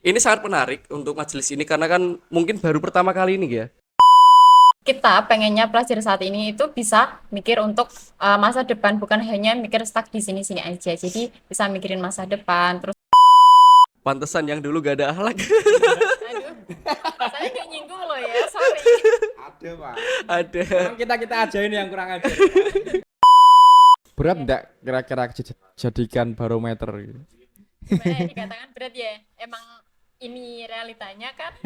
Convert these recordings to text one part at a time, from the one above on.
Ini sangat menarik untuk majelis ini karena kan mungkin baru pertama kali ini ya. Kita pengennya pelajar saat ini itu bisa mikir untuk masa depan, bukan hanya mikir stuck di sini-sini aja. Jadi bisa mikirin masa depan. Terus, Pantesan yang dulu gak ada akhlak. aduh, saya nggak nyinggung loh ya, sorry. Ada pak. Ada. Emang kita aja ini yang kurang ajar. Berat enggak kira-kira jadikan barometer gitu? Gimana ya dikatakan berat ya? Emang ini realitanya kan.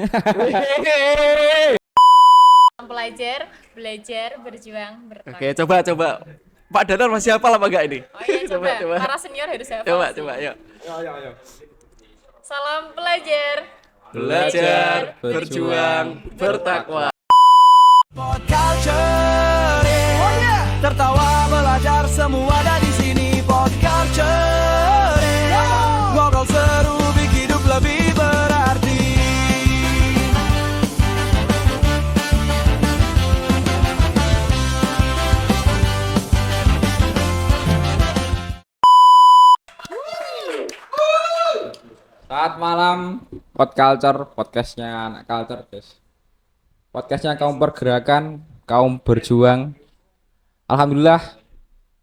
Pelajar, belajar, berjuang, Oke, bertakwa. coba. Pak Danar masih hafal apa enggak ini? Oh iya, coba. Para senior harus hafal sih. Coba, yuk. Ayo. Salam pelajar. Belajar, berjuang, bertakwa. Pop culture, tertawa belajar semua ada di sini. Pop culture, ngobrol seru bikin hidup lebih berarti. Saat malam Pod Culture, podcastnya anak culture guys. Podcastnya kaum pergerakan, kaum berjuang. Alhamdulillah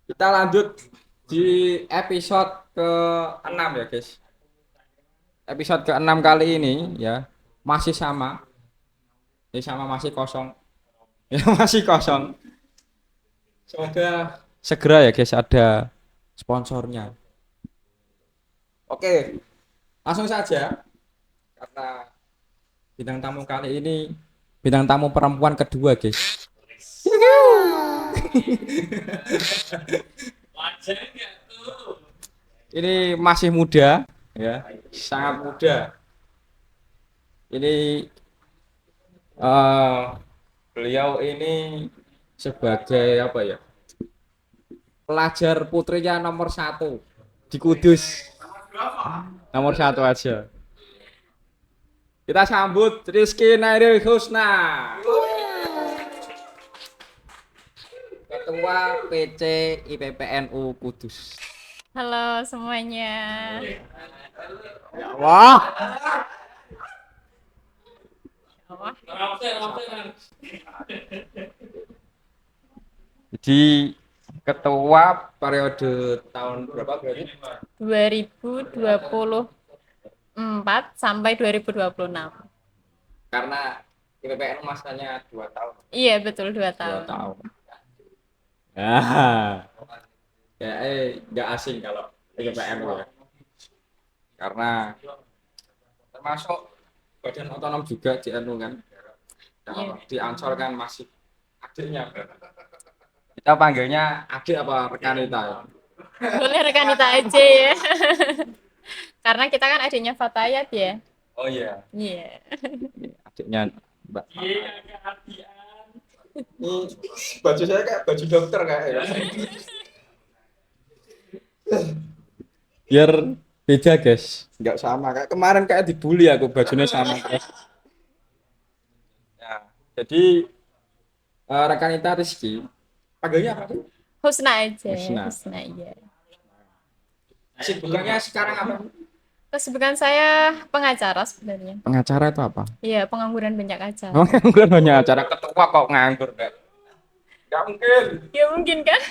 kita lanjut di episode ke-6 ya guys. Episode ke-6 kali ini ya masih sama. Ini sama masih kosong. Ya masih kosong. Semoga segera ya guys ada sponsornya. Oke, langsung saja karena bintang tamu kali ini bintang tamu perempuan kedua guys. Ini masih muda ya, sangat muda. Ini beliau ini sebagai apa ya, pelajar putrinya nomor 1 di Kudus. Nomor 1 aja. Kita sambut Rizky Nairil Husna, Ketua PC IPPNU Kudus. Halo semuanya. Wah, jadi ketua periode tahun berapa berarti? 2024 sampai 2026. Karena IPPNU masanya 2 tahun. Iya betul 2 2 tahun. tahun. Nah, ya nggak asing kalau IPPNU ya. Karena termasuk badan otonom juga di NU kan. Kalau di Ansor kan masih adiknya. Kita panggilnya adik apa rekan kita ya? Boleh rekan kita aja ya. Karena kita kan adiknya Fatayat ya. Oh iya, Iya. adiknya Mbak. Ini baju saya kayak baju dokter kayak ya. Biar beda guys, nggak sama kayak kemarin kayak dibully aku bajunya sama terus. Ya, jadi rekan kita Rizky, panggilnya apa sih? Husna aja. Husna. Husna iya. Sibukannya sekarang apa? Kesibukan saya pengacara sebenarnya. Pengacara itu apa? Iya, pengangguran banyak acara. Oh, nganggur banyak acara ketua kok nganggur kan? Nggak mungkin. Ya mungkin kan?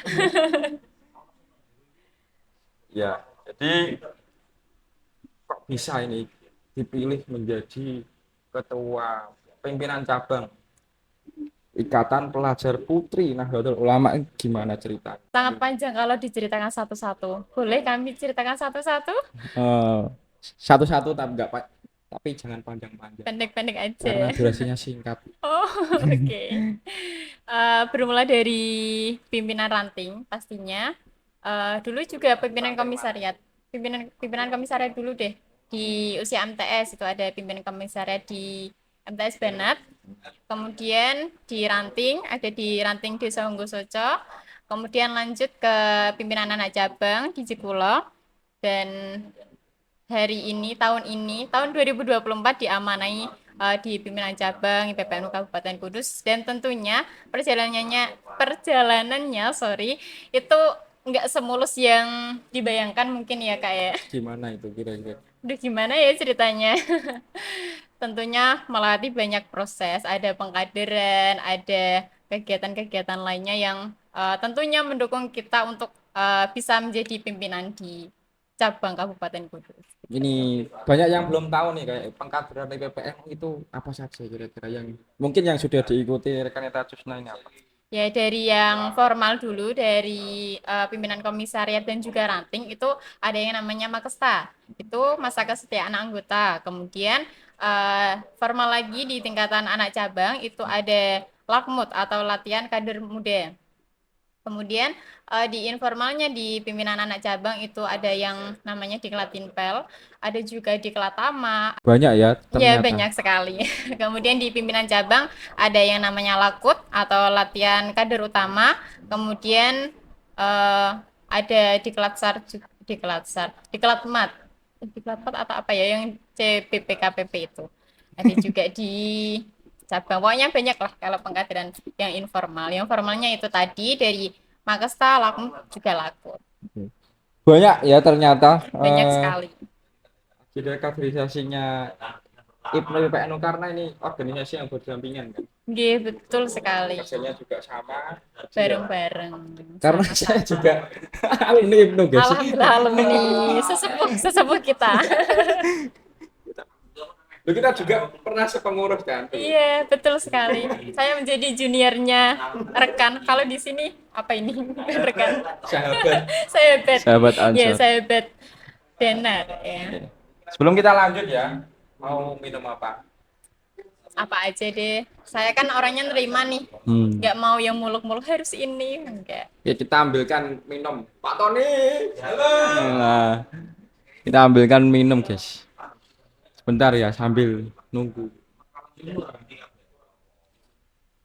Ya, jadi kok bisa ini dipilih menjadi ketua pimpinan cabang Ikatan Pelajar Putri Nahdlatul Ulama, gimana cerita? Sangat panjang kalau diceritakan satu-satu. Boleh kami ceritakan satu-satu? Satu-satu tapi nggak tapi jangan panjang-panjang Pendek-pendek aja. karena durasinya singkat. Oh, oke. Bermula dari pimpinan ranting pastinya. Dulu juga pimpinan komisariat. Pimpinan komisariat dulu deh. Di usia MTS itu ada pimpinan komisariat di MTS Banat. Kemudian di ranting, ada di ranting Desa Honggosoco. Kemudian lanjut ke pimpinan anak cabang di Jekulo. Dan tahun 2024 diamanai di pimpinan cabang IPPNU Kabupaten Kudus, dan tentunya perjalanannya itu nggak semulus yang dibayangkan mungkin ya Kak ya. Gimana itu kira-kira? Udah gimana ya ceritanya? Tentunya melatih banyak proses, ada pengkaderan, ada kegiatan-kegiatan lainnya yang tentunya mendukung kita untuk bisa menjadi pimpinan di cabang Kabupaten Kudus. Ini banyak yang belum tahu nih kayak pengkaderan IPPN itu apa saja kira-kira yang mungkin yang sudah diikuti rekan Eta Cusna ini apa? Ya, dari yang formal dulu, dari pimpinan komisariat dan juga ranting, itu ada yang namanya Makesta. Itu masa kesetiaan anggota. Kemudian formal lagi di tingkatan anak cabang, itu ada Lakmut atau latihan kader muda. Kemudian di informalnya di pimpinan anak cabang itu ada yang namanya Diklat Tinpel, ada juga Diklat Tama. Banyak ya Ya, ternyata. banyak sekali. Kemudian di pimpinan cabang ada yang namanya Lakut atau latihan kader utama. Kemudian ada Diklat Mat. Diklat Mat atau apa ya yang CPPKPP itu. Ada juga di cabang. Pokoknya banyak lah kalau pengkaderan yang informal. Yang formalnya itu tadi dari Makesta, Lakut juga Lakut. Banyak ya ternyata Banyak sekali. tidak kaderisasinya IPNU PPNU karena ini organisasi yang berdampingan kan. Iya, betul sekali. Kerjanya juga sama. Bareng-bareng. Karena saya juga alumni IPNU guys. Alhamdulillah alumni sesepuh kita. Loh, kita juga pernah sepengurus kan. Iya, betul sekali. Saya menjadi juniornya rekan. Kalau di sini apa ini? Rekan. Sahabat. Sahabat. Sahabat Iya, Ansor. sahabat benar ya. Sebelum kita lanjut ya, mau minum apa? Apa aja deh. Saya kan orangnya nerima nih. Nggak mau yang muluk-muluk harus ini. Enggak. Ya kita ambilkan minum. Pak Tony. Halo. Nah, kita ambilkan minum guys. Sebentar ya sambil nunggu.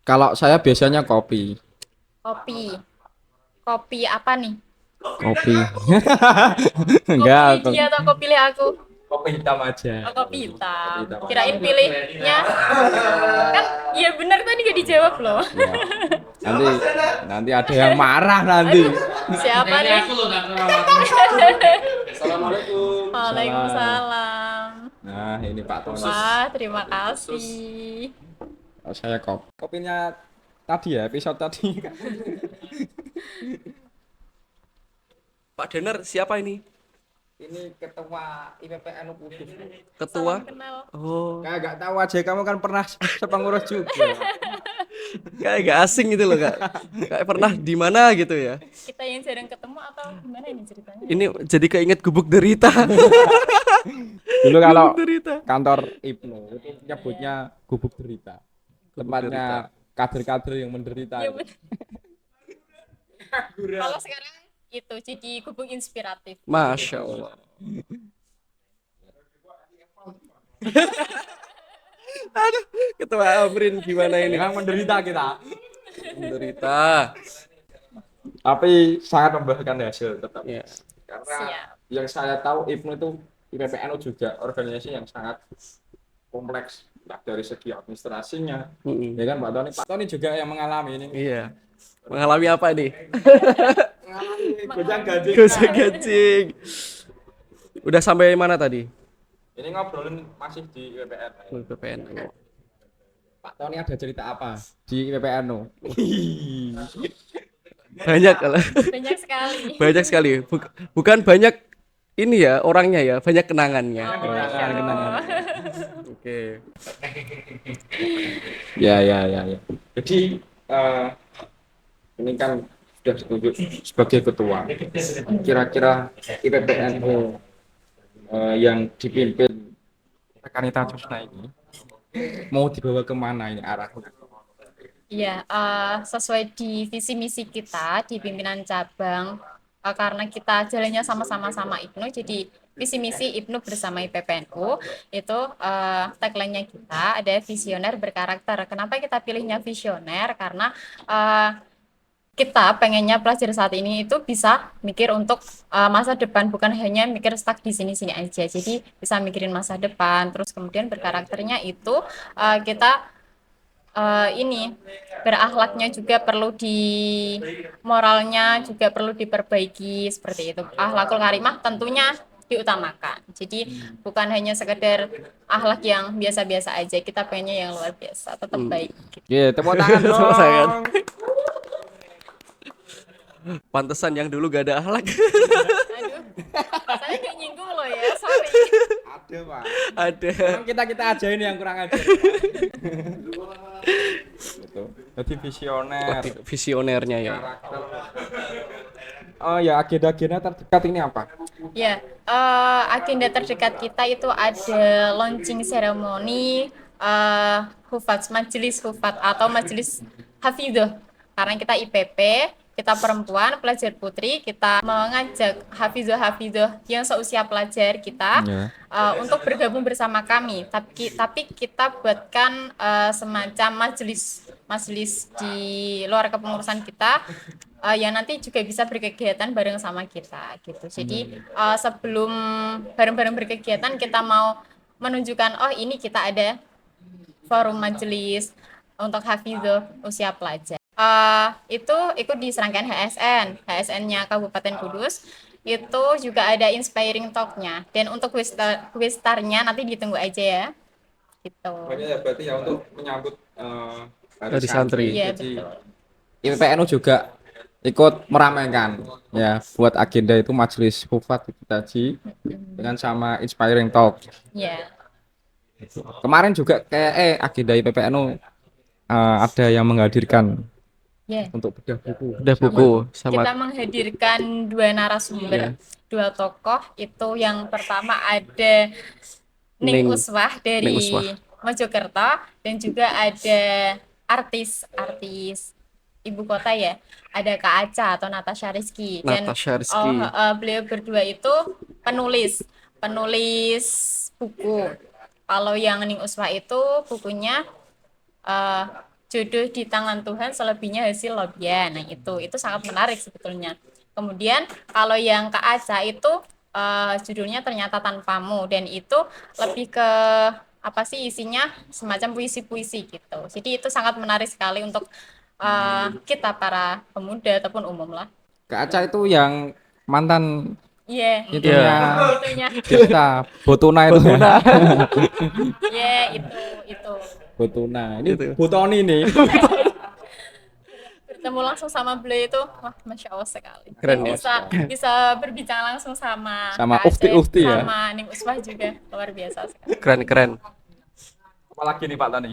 Kalau saya biasanya kopi. Kopi. Kopi apa nih? Kopi. Kopi Enggak, dia atau kopi pilih aku? kopi hitam aja. Oh, kopi hitam. Kopi hitam. Kirain pilihnya. Kan iya benar tadi gak dijawab loh. Ya. Nanti ada yang marah nanti. Siapa nih? Assalamualaikum. Waalaikumsalam. Nah, ini Pak Tony. Wah, terima kasih. Oh, saya kopinya tadi ya, episode tadi. Pak Dener siapa ini? Ini ketua IPPNU Kudus. Ketua? Salam kenal. Oh, Kayak nggak tahu aja, kamu kan pernah sepengurus juga. kayak gak asing gitu loh, Kak. Kayak pernah di mana gitu ya. Kita yang jarang ketemu atau gimana ini ceritanya? Ini jadi keinget gubuk derita. Dulu kalau Gubuk derita. kantor IPNU itu nyebutnya gubuk derita. Tempatnya kader-kader yang menderita. Iya, bener. Kalau sekarang itu jadi gubuk inspiratif. Masya Allah. Aduh, Ketua Amrin gimana ini? Yang menderita kita. Menderita. Tapi sangat membahagkan hasil tetap. Ya. Karena Siap. yang saya tahu IPNU itu IPPNU juga organisasi yang sangat kompleks, entah dari segi administrasinya. Ya kan Pak Tony? Pak Tony juga yang mengalami ini. Iya. Mengalami apa nih? Gojang gaji. Gosok gajing. Udah sampai mana tadi? Ini ngobrolin masih di IPPN. PPN. Pak Tony ada cerita apa di IPPNU? Banyak kalau. Banyak sekali. Banyak sekali. Bukan banyak ini ya orangnya ya, banyak kenangannya. Oh, Masya Allah. Oke. Ya. Jadi ini kan sudah ditunjuk sebagai ketua. Kira-kira IPPNU yang dipimpin Rekanita Cusna ini mau dibawa kemana ini arahnya? Iya, sesuai di visi misi kita di pimpinan cabang, karena kita jalannya sama-sama sama IPNU, jadi visi misi IPNU bersama IPPNU itu tagline-nya kita ada visioner berkarakter. Kenapa kita pilihnya visioner? Karena kita pengennya pelajar saat ini itu bisa mikir untuk masa depan, bukan hanya mikir stuck di sini-sini aja. Jadi bisa mikirin masa depan, terus kemudian berkarakternya itu kita ini berakhlaknya juga perlu moralnya juga perlu diperbaiki seperti itu. Akhlakul karimah tentunya diutamakan. Jadi bukan hanya sekedar akhlak yang biasa-biasa aja, kita pengennya yang luar biasa, tetap baik. Iya, tepuk tangan Tepuk tangan. dong. Pantesan yang dulu gak ada akhlak. Aduh, saya nggak nyinggung loh ya, sorry. Ada, Pak. Ada. Emang kita aja ini yang kurang ajar. Gitu. Jadi visioner. Visionernya ya. Oh ya, agenda-agenda terdekat ini apa? Ya, agenda terdekat kita itu ada launching ceremony Hufaz, Majelis Hufaz atau Majelis Hafidhah. Karena kita IPP, kita perempuan, pelajar putri, kita mengajak Hafidhah yang seusia pelajar kita Ya. untuk bergabung bersama kami. Tapi kita buatkan semacam majelis di luar kepengurusan kita yang nanti juga bisa berkegiatan bareng sama kita gitu. Jadi sebelum bareng-bareng berkegiatan kita mau menunjukkan oh ini kita ada forum majelis untuk hafidhah usia pelajar. Itu ikut di serangkaian HSN-nya Kabupaten Kudus. Itu juga ada inspiring talk-nya. Dan untuk quiz star-nya nanti ditunggu aja ya. Gitu. Banyak ya berarti ya untuk menyambut Hari santri. Iya, Jadi betul. IPPNU juga ikut meramaikan ya buat agenda itu majelis hufat itu tadi dengan sama inspiring talk. Iya. Kemarin juga kayak agenda IPPNU ada yang menghadirkan Iya. untuk bedah buku. Udah buku sama Kita menghadirkan dua narasumber, dua tokoh. Itu yang pertama ada Ning Ning- Uswah dari Ning Uswah. Mojokerto dan juga ada artis ibu kota ya. Ada Kak Aca atau Natasha Rizky. Dan Natasha Rizky. beliau berdua itu penulis buku. Kalau yang Ning Uswah itu bukunya Jodoh di Tangan Tuhan, selebihnya hasil lobian. Nah, itu sangat menarik sebetulnya. Kemudian kalau yang Kak Aca itu judulnya Ternyata Tanpamu, dan itu lebih ke apa sih isinya, semacam puisi-puisi gitu. Jadi itu sangat menarik sekali untuk kita para pemuda ataupun umum lah. Kak Aca itu yang mantan Iya. itunya Itunya. kita Botuna itu. Iya, itu. Botuna. Ini Itu. Botoni nih. Bertemu langsung sama beliau itu, wah, masya Allah sekali. Keren, Dan bisa berbincang langsung sama Sama Kak Aceh, Ufti ya? sama Ning Uswah juga luar biasa sekali. keren. Apalagi nih Pak Tani?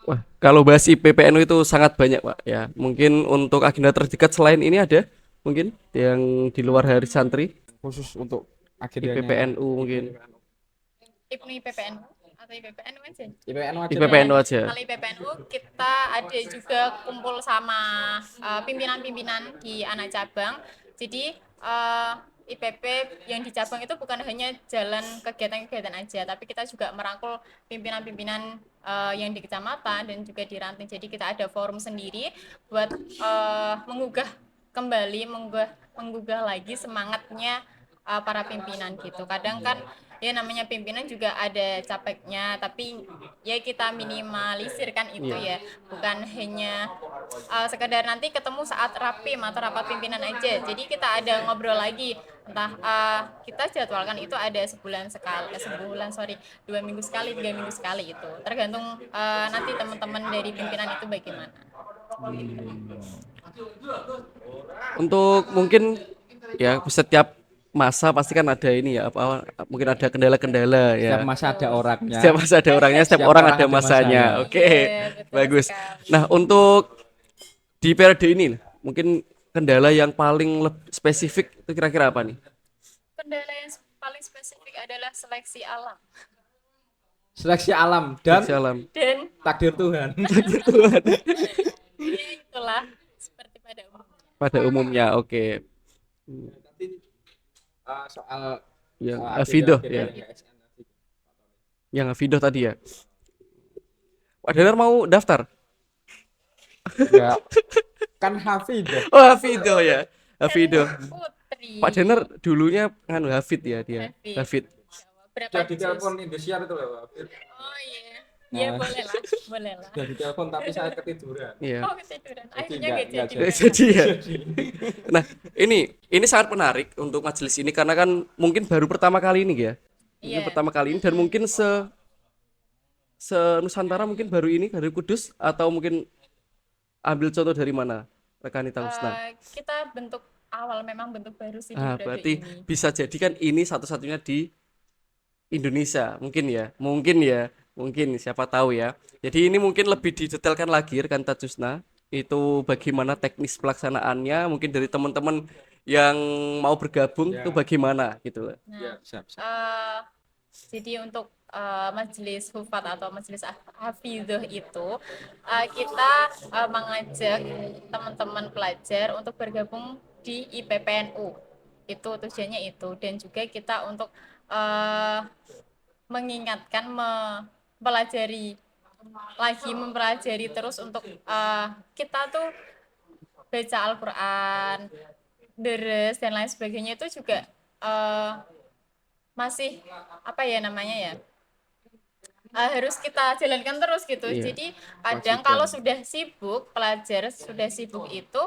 Wah, kalau bahas IPPNU itu sangat banyak, Pak. Ya, mungkin untuk agenda terdekat selain ini ada mungkin yang di luar hari santri, Khusus untuk agendanya. IPPNU mungkin. IPPNU atau IPPNU aja. IPPNU aja. IPPNU aja. Kalau IPPNU kita ada juga kumpul sama pimpinan-pimpinan di anak cabang. Jadi IPP yang di cabang itu bukan hanya jalan kegiatan-kegiatan aja, tapi kita juga merangkul pimpinan-pimpinan yang di kecamatan dan juga di ranting. Jadi kita ada forum sendiri buat menggugah lagi semangatnya para pimpinan gitu. Kadang kan ya namanya pimpinan juga ada capeknya, tapi ya kita minimalisir kan itu ya, bukan hanya sekedar nanti ketemu saat rapim atau rapat pimpinan aja. Jadi kita ada ngobrol lagi, entah kita jadwalkan itu ada 2 minggu sekali, 3 minggu sekali, itu tergantung nanti teman-teman dari pimpinan itu bagaimana. Untuk mungkin ya setiap masa pasti kan ada ini ya, apa mungkin ada kendala-kendala ya. Setiap masa ada orangnya. Setiap masa ada orangnya, setiap Setiap orang orang ada ada masanya. masanya. Oke. Iya, betul Bagus. sekali. Nah, untuk di periode ini mungkin kendala yang paling spesifik itu kira-kira apa nih? Kendala yang paling spesifik adalah seleksi alam Seleksi alam dan Salam. dan takdir Tuhan. ya itulah seperti pada umumnya. Pada umumnya, oke. Soal Yang agenda- Afidoh agenda ya. yang ASN tadi. Yang Afidoh tadi ya. Pak Denar mau daftar? Ya. Kan Hafidah. Oh, Afidoh ya. Afidoh. Putri. Pak Denar dulunya nganu Hafid ya dia. Hafid. Hafid. Berapa Jadi juz? telepon Indosiar itu loh. Hafid. Oh iya. Ya Nah, boleh lah, boleh lah. sudah ditelepon tapi saya ketiduran. Iya. Oh ketiduran, akhirnya nggak nggak jadi. jadi. Jadi ya. Nah, ini sangat menarik untuk majelis ini karena kan mungkin baru pertama kali ini ya. Mungkin Iya. pertama kali ini dan mungkin se Nusantara mungkin baru ini dari Kudus atau mungkin ambil contoh dari mana Rekanita Husna. Kita bentuk awal memang bentuk baru sih di Ah, periode berarti ini. bisa jadi kan ini satu-satunya di Indonesia mungkin siapa tahu ya. Jadi ini mungkin lebih didetailkan lagi rekan Tajusna itu bagaimana teknis pelaksanaannya mungkin dari teman-teman yang mau bergabung Ya. itu bagaimana gitu loh. Ya, Nah, siap, siap. jadi untuk majelis hufat atau majelis hafidhah itu kita mengajak teman-teman pelajar untuk bergabung di IPPNU. Itu tujuannya itu dan juga kita untuk mengingatkan mempelajari terus untuk kita tuh baca Al-Qur'an, deres dan lain sebagainya itu juga masih apa ya namanya ya harus kita jalankan terus gitu. Iya. Jadi kadang kalau sudah sibuk pelajar sudah sibuk itu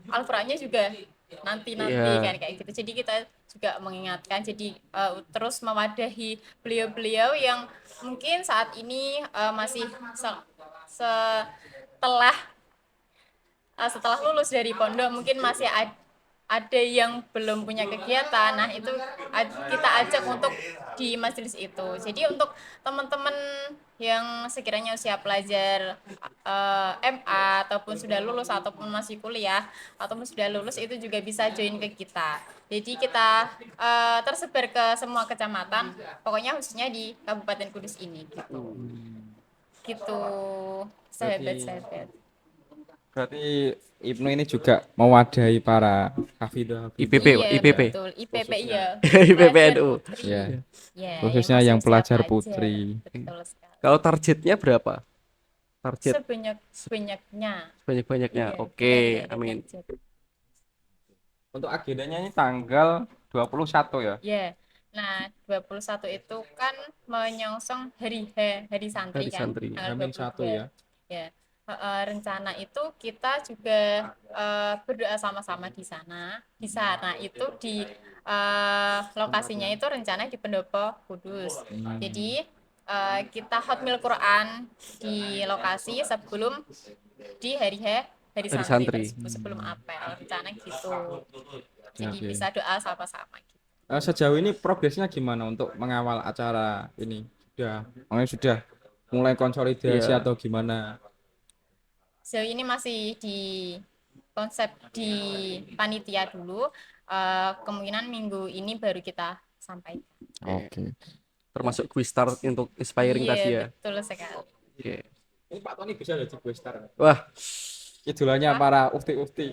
Al-Qur'annya juga nanti Iya. kan kayak gitu. Jadi kita juga mengingatkan jadi terus mewadahi beliau-beliau yang mungkin saat ini masih setelah lulus dari pondok mungkin masih ada yang belum punya kegiatan. Nah, itu kita ajak untuk di majelis itu. Jadi untuk teman-teman yang sekiranya usia pelajar MA ataupun sudah lulus ataupun masih kuliah ataupun sudah lulus itu juga bisa join ke kita. Jadi kita tersebar ke semua kecamatan, pokoknya khususnya di Kabupaten Kudus ini gitu. Gitu, sahabat-sahabat. Berarti Ibnu ini juga mewadahi para hafidhah. IPP, Iya, IPP. betul. IPP iya. IPPNU. Ya. Ya, Khususnya masih yang usia pelajar pelajar. putri. Betul sekali. Kalau targetnya berapa? Target Sebanyak-banyaknya. banyak-banyaknya. Iya, Oke, kita tidak ada amin. target. Untuk agendanya ini tanggal 21 ya. Ya. Nah, 21 itu kan menyongsong hari santri Hari kan. santri. Tanggal Hamin 1 22. ya. Ya. Rencana itu kita juga berdoa sama-sama di sana. Di sana itu di lokasinya itu rencana di Pendopo Kudus. Jadi kita hotmil Quran di lokasi sebelum di hari santri santri. tersebut, sebelum apel rencana gitu. Jadi Oke. bisa doa sama-sama gitu. Sejauh ini progresnya gimana untuk mengawal acara ini? Sudah mulai konsolidasi Iya. atau gimana? Sejauh ini masih di konsep di panitia dulu. Kemungkinan minggu ini baru kita sampaikan. Oke. Termasuk quiz start untuk inspiring Iya, tadi ya. betul sekali. Oke. Ini Pak Tony bisa jadi gue star. Wah, Idolannya para ufti-ufti.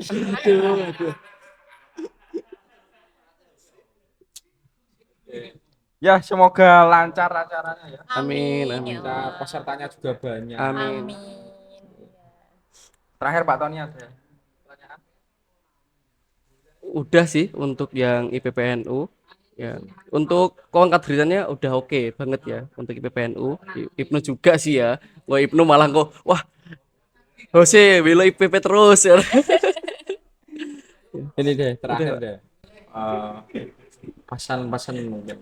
Ya, semoga lancar acaranya ya. Amin, ya amin. Allah. Pesertanya juga banyak. amin. Amin. Terakhir Pak Tony ada pertanyaan? Udah sih untuk yang IPPNU ya. Untuk kolonkat beritanya udah oke banget ya untuk IPPNU. Ibnu juga sih ya. Wah, Ibnu malah kok wah Jose bela IPP terus ya. Ini deh, terakhir deh. Pesan-pesan mungkin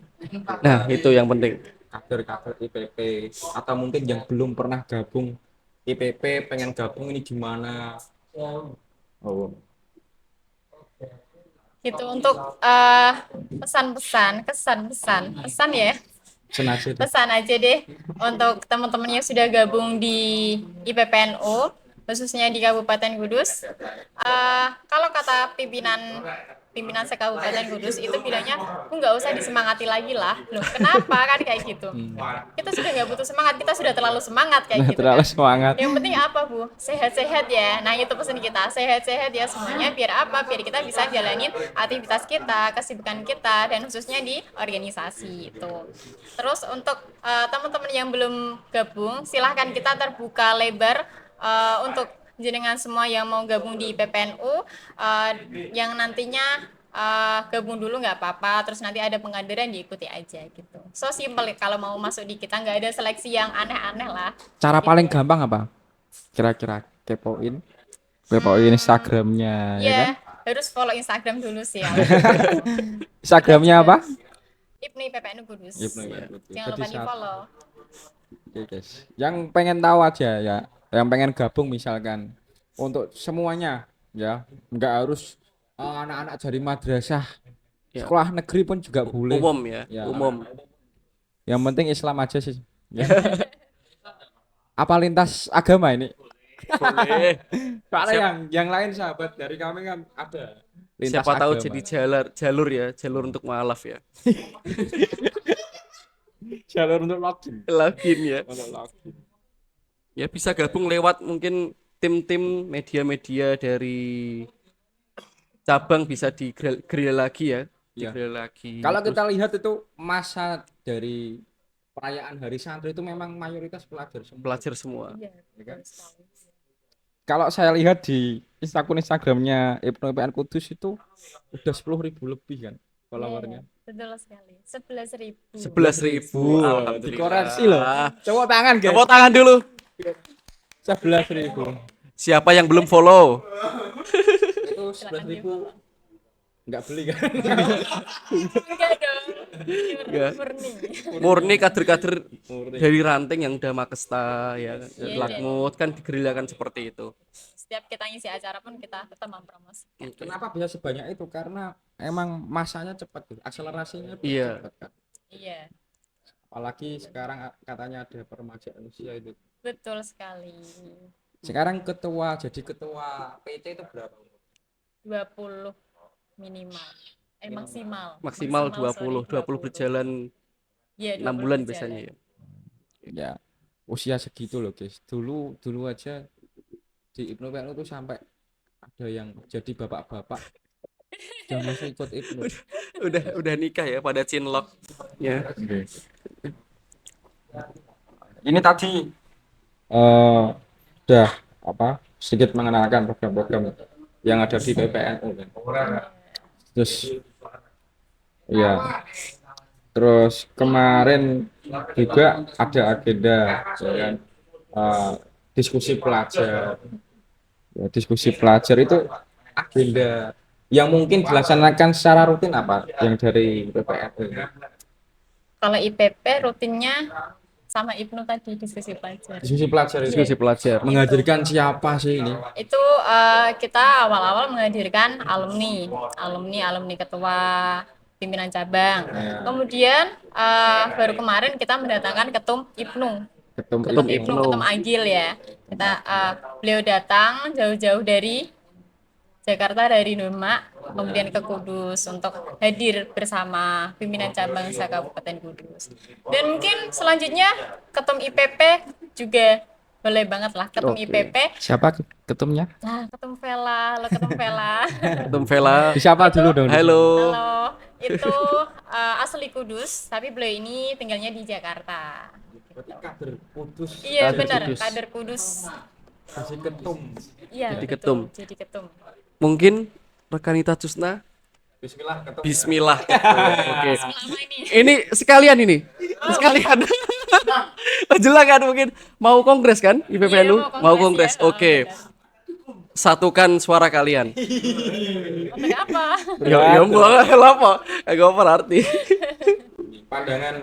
Nah, itu yang penting. kader-kader IPP atau mungkin yang belum pernah gabung IPP pengen gabung ini gimana? Oh, Gitu untuk pesan ya. senasib. Pesan aja deh untuk teman-teman yang sudah gabung di IPPNU khususnya di Kabupaten Kudus. Kalau kata pimpinan se-Kabupaten Kudus itu bilangnya nggak usah disemangati lagi lah. Loh, kenapa kan kayak gitu? Kita sudah nggak butuh semangat, kita sudah terlalu semangat kayak gitu Terlalu kan. semangat. Yang penting apa Bu? Sehat-sehat ya. Nah itu pesan kita, sehat-sehat ya semuanya. Biar apa? Biar kita bisa jalanin aktivitas kita, kesibukan kita, dan khususnya di organisasi itu. Terus untuk teman-teman yang belum gabung, silahkan kita terbuka lebar untuk jenengan semua yang mau gabung di PPNU yang nantinya gabung dulu nggak apa-apa, terus nanti ada pengkaderan diikuti aja gitu. So simple kalau mau masuk di kita, nggak ada seleksi yang aneh-aneh lah. Cara paling gampang apa? Kira-kira kepoin Instagramnya ya kan? Ya harus follow Instagram dulu sih ya. Instagramnya apa? Ibnu IPPN Kudus. Ibnu IPPN Kudus. Jangan lupa Jadi di follow. Oke guys, yang pengen tahu aja ya, yang pengen gabung misalkan untuk semuanya ya, nggak harus anak-anak dari madrasah, Ya. sekolah negeri pun juga boleh. Umum ya, Ya. umum. Yang penting Islam aja sih. Ya. Apa lintas agama ini? Boleh. Soalnya yang lain sahabat dari kami kan ada lintas Siapa tahu agama. jadi jalur untuk mualaf ya. jalur untuk login. Login ya. Untuk login. Ya bisa gabung lewat mungkin tim-tim media-media dari cabang bisa di-grill lagi ya. Iya. Di-grill lagi. Kalau Terus kita lihat itu masa dari perayaan Hari Santri itu memang mayoritas pelajar semua. pelajar semua. Iya, Ya kan? betul sekali. Kalau saya lihat di akun Instagramnya Ibnu IPN Kudus itu udah 10.000 lebih kan followernya. Iya, betul sekali. 11.000. 11.000. Alhamdulillah. Dikoreksi loh. Coba tangan guys. Tepuk tangan dulu. 11.000. Siapa yang belum follow? Itu 11.000 nggak beli kan? Enggak dong. Enggak. Murni. Murni kader-kader dari ranting yang udah Makesta ya, Iya. Lakmut kan digerillakan seperti itu. Setiap kita ngisi acara pun kita tetap mempromosikan. Kenapa bisa sebanyak itu? Karena emang masanya cepat tuh, akselerasinya Iya. cepat kan. Iya, Apalagi sekarang katanya ada peremajaan usia itu. betul sekali. Sekarang jadi ketua PT itu berapa? 20 minimal. Maksimal. Maksimal sorry, 20 berjalan Iya, 6 20 bulan berjalan. biasanya ya. Ya, usia segitu loh guys. Dulu aja di Ibnu PNU tuh sampai ada yang jadi bapak-bapak dan masih ikut Ibnu. Udah nikah ya pada cinlok ya. Ini tadi udah apa sedikit mengenalkan program-program yang ada di PPNU kan. Terus kemarin juga ada agenda ya kan, diskusi pelajar. Ya, diskusi pelajar itu agenda yang mungkin dilaksanakan secara rutin apa yang dari PPNU? Kalau IPP rutinnya sama Ibnu tadi diskusi pelajar. Diskusi pelajar itu Diskusi pelajar. menghadirkan siapa sih ini? Itu kita awal-awal menghadirkan alumni ketua pimpinan cabang. Ya. Kemudian baru kemarin kita mendatangkan ketum Ibnu. Ketum Ibnu. Ketum Agil ya. Kita beliau datang jauh-jauh dari Jakarta, dari Demak, kemudian ke Kudus untuk hadir bersama pimpinan cabang Kabupaten Kudus. Dan mungkin selanjutnya ketum IPP juga boleh banget lah ketum Oke. IPP. Siapa ketumnya? Nah, ketum Vela, lo ketum Vela. Ketum Vela. Siapa dulu dong? Halo. Halo, itu asli Kudus, tapi beliau ini tinggalnya di Jakarta. Kader Kudus. Iya Kader benar, Kudus. kader Kudus. Kasih ketum. Iya. Jadi betul, ketum. Jadi ketum. Mungkin rekanita Tusna. Bismillah ketum. Bismillah. Oke. Lama ini. Ini sekalian ini. Sekalian. Jelas kan mungkin mau kongres kan IPPNU? Iya, Mau kongres. ya. Oke. Satukan suara kalian. Untuk apa? Ya enggak apa. Enggak berarti. Pandangan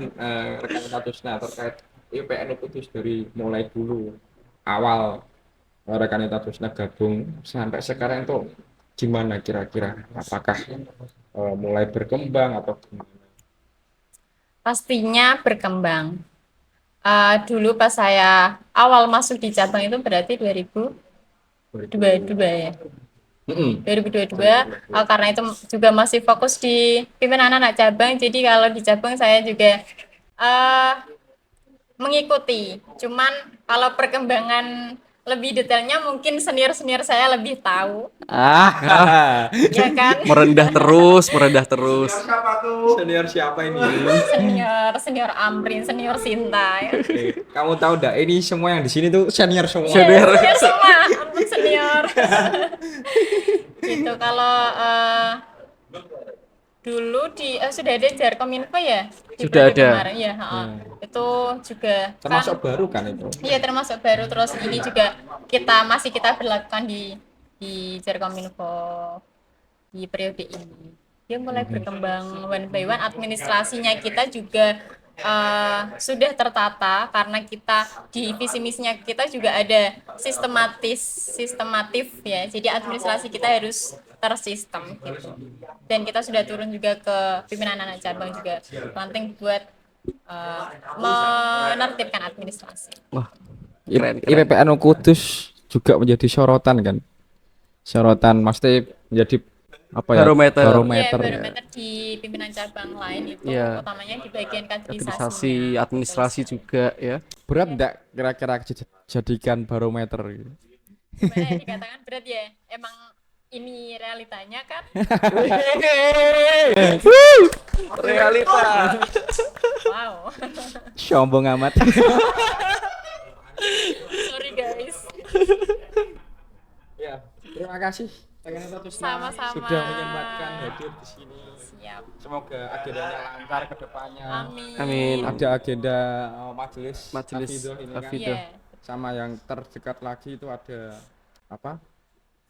rekan Tatusna terkait IPN Kudus dari mulai dulu awal rekan Tatusna gabung sampai sekarang itu gimana kira-kira? Apakah mulai berkembang atau gimana? Pastinya berkembang. Dulu pas saya awal masuk di cabang itu berarti 2022 ya. 2022 karena itu juga masih fokus di pimpinan anak cabang, jadi kalau di cabang saya juga mengikuti, cuman kalau perkembangan lebih detailnya mungkin senior saya lebih tahu ya kan. Merendah terus. Senior siapa ini? senior Amrin, senior Sinta ya. Kamu tahu enggak ini semua yang di sini tuh senior semua. Senior. Senior semua, ampun senior. Gitu kalau Dulu sudah ada Jarkominfo ya di Sudah periode ada. kemarin ya, itu juga Termasuk kan, baru kan itu. iya termasuk baru. Terus ini juga kita berlakukan di Jarkominfo di periode ini. Dia mulai berkembang one by one. Administrasinya kita juga sudah tertata karena kita di visi misinya kita juga ada sistematif ya. Jadi administrasi kita harus tersistem gitu. Dan kita sudah turun juga ke pimpinan anak cabang juga penting buat menertibkan administrasi. Wah, keren, keren. IPPNU Kudus juga menjadi sorotan kan. Sorotan maksudnya menjadi apa ya? Barometer. Iya, Barometer. barometer di pimpinan cabang lain itu Iya. utamanya di bagian Organisasi, kaderisasi. administrasi juga ya. Berat enggak kira-kira jadikan barometer gitu? Gimana ya, dikatakan berat ya? Emang ini realitanya kan? Realita. Wow. Sombong amat. Sorry guys. Ya, terima kasih. Sama-sama. Sudah menyempatkan hadir di sini. Siap. Semoga agendanya lancar ke depannya. Amin. Amin. Ada agenda majelis Majelis Hafidhah ini kan. Hafidhah. Iya. Sama yang terdekat lagi itu ada apa?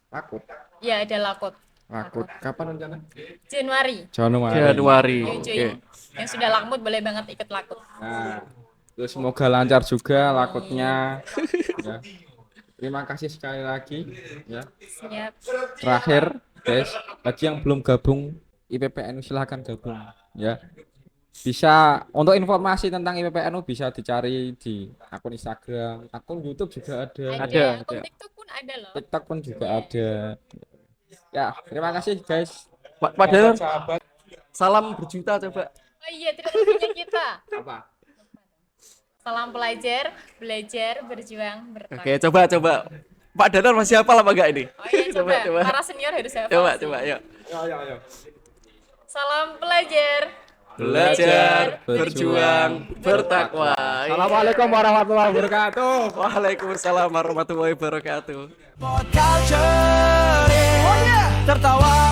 Lakut. Iya, ada lakut. Lakut. Kapan rencana? Januari. Januari. Yuk, Oke. cuy. Yang sudah lakmut boleh banget ikut lakut. Nah, terus semoga lancar juga lakutnya. Ya. Terima kasih sekali lagi ya. Siap. Terakhir, guys, bagi yang belum gabung IPPNU silahkan gabung ya. Bisa untuk informasi tentang IPPNU bisa dicari di akun Instagram, akun YouTube juga ada. Ada. Akun TikTok pun ada loh. TikTok pun juga ada. Ya, terima kasih guys. Pak Danar, Sahabat. salam berjuta coba. Oh iya, tidak punya kita. Apa? Salam pelajar, belajar, berjuang, bertakwa. Oke, coba. Pak Danar masih hafal apa enggak ini? Oh iya, coba. Para senior harus hafal. Coba, sih. yuk. Ayo. Salam pelajar. Belajar, berjuang, bertakwa. Assalamualaikum warahmatullahi wabarakatuh. Waalaikumsalam warahmatullahi wabarakatuh. Pop culture, tertawa